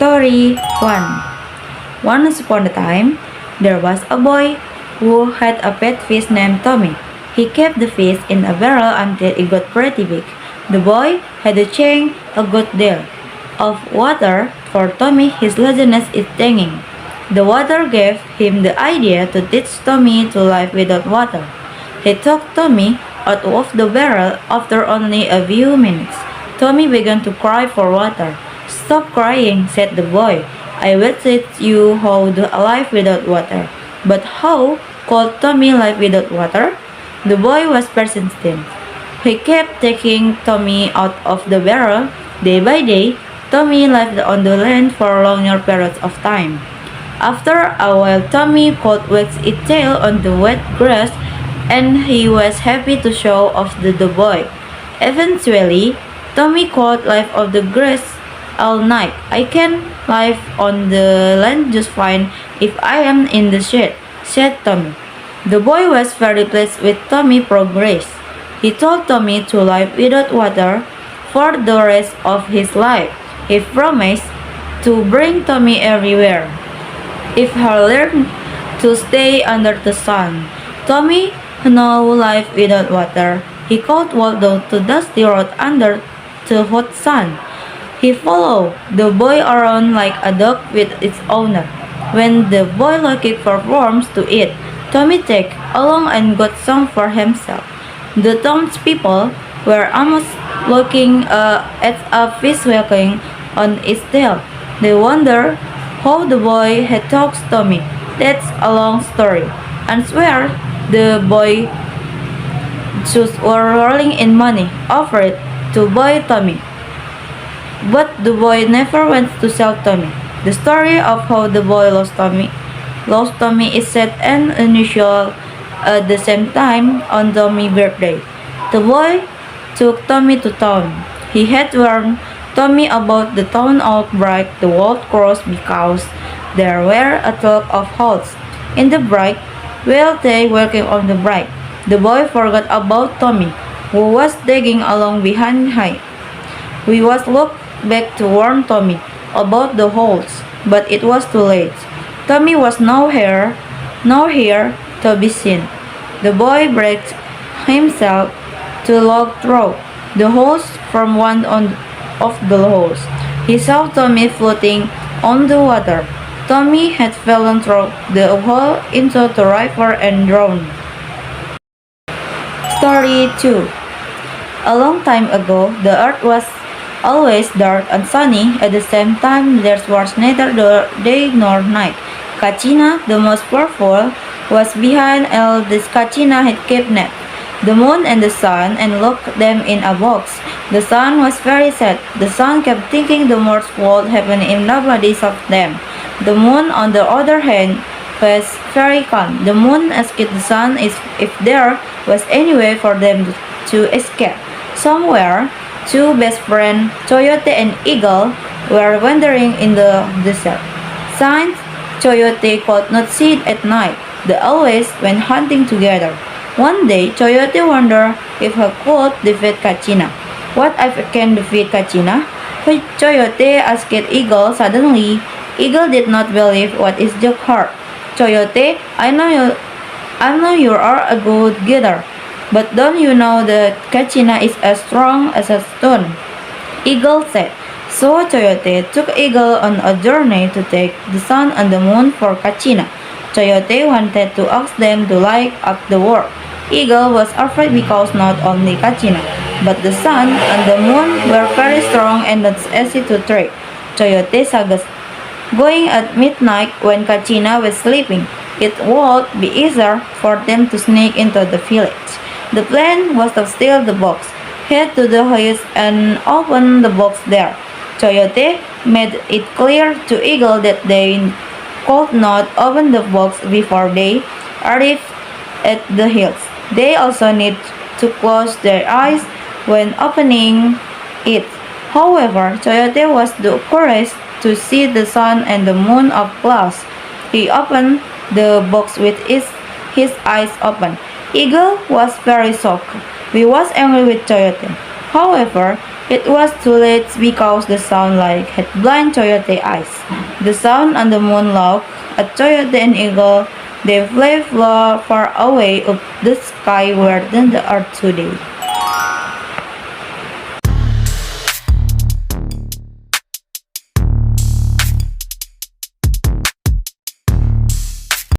Story 1. Once upon a time, there was a boy who had a pet fish named Tommy. He kept the fish in a barrel until it got pretty big. The boy had to change a good deal of water for Tommy. His laziness is stinging. The water gave him the idea to teach Tommy to live without water. He took Tommy out of the barrel after only a few minutes. Tommy began to cry for water. "Stop crying," said the boy. "I will teach you how to live without water." But how could Tommy live without water? The boy was persistent. He kept taking Tommy out of the barrel. Day by day, Tommy lived on the land for longer periods of time. After a while, Tommy could wag its tail on the wet grass, and he was happy to show off to the boy. Eventually, Tommy could live on the grass all night. "I can live on the land just fine if I am in the shade," said Tommy. The boy was very pleased with Tommy's progress. He told Tommy to live without water for the rest of his life. He promised to bring Tommy everywhere if he learned to stay under the sun. Tommy now lived without water. He could walk down the dusty road under the hot sun. He followed the boy around like a dog with its owner. When the boy looking for worms to eat, Tommy took along and got some for himself. The townspeople were almost looking at a fish wagging on its tail. They wondered how the boy had taught Tommy. "That's a long story," and swear the boy shoes were rolling in money offered to buy Tommy. But the boy never went to sell Tommy. The story of how the boy lost Tommy is set and unusual at the same time on Tommy's birthday. The boy took Tommy to town. He had warned Tommy about the town outbreak the world crossed because there were a talk of holes in the brick while they working on the brick. The boy forgot about Tommy, who was digging along behind him. He was looked back to warn Tommy about the holes, but it was too late. Tommy was nowhere to be seen. The boy braced himself to look through the holes from one of the holes. He saw Tommy floating on the water. Tommy had fallen through the hole into the river and drowned. Story 2. A long time ago, the earth was always dark and sunny. At the same time, there was neither day nor night. Kachina, the most powerful, was behind all this. Kachina had kidnapped the moon and the sun and locked them in a box. The sun was very sad. The sun kept thinking the worst would happen if nobody saw them. The moon, on the other hand, was very calm. The moon asked the sun if there was any way for them to escape. Somewhere, two best friends, Coyote and Eagle, were wandering in the desert. Since Coyote could not see at night, they always went hunting together. One day, Coyote wondered if he could defeat Kachina. "What if I can defeat Kachina?" Coyote asked Eagle suddenly. Eagle did not believe what his joke heard. "Coyote, I know you are a good getter, but don't you know that Kachina is as strong as a stone?" Eagle said. So Coyote took Eagle on a journey to take the sun and the moon for Kachina. Coyote wanted to ask them to light up the world. Eagle was afraid because not only Kachina, but the sun and the moon were very strong and not easy to trick. Coyote suggested going at midnight when Kachina was sleeping. It would be easier for them to sneak into the village. The plan was to steal the box, head to the house, and open the box there. Coyote made it clear to Eagle that they could not open the box before they arrived at the hills. They also need to close their eyes when opening it. However, Coyote was too curious to see the sun and the moon up close. He opened the box with his eyes open. Eagle was very shocked. He was angry with Coyote. However, It was too late because the sunlight had blind Coyote eyes. The sun and the moon looked at Coyote and Eagle. They flew far away up the sky where than the earth today.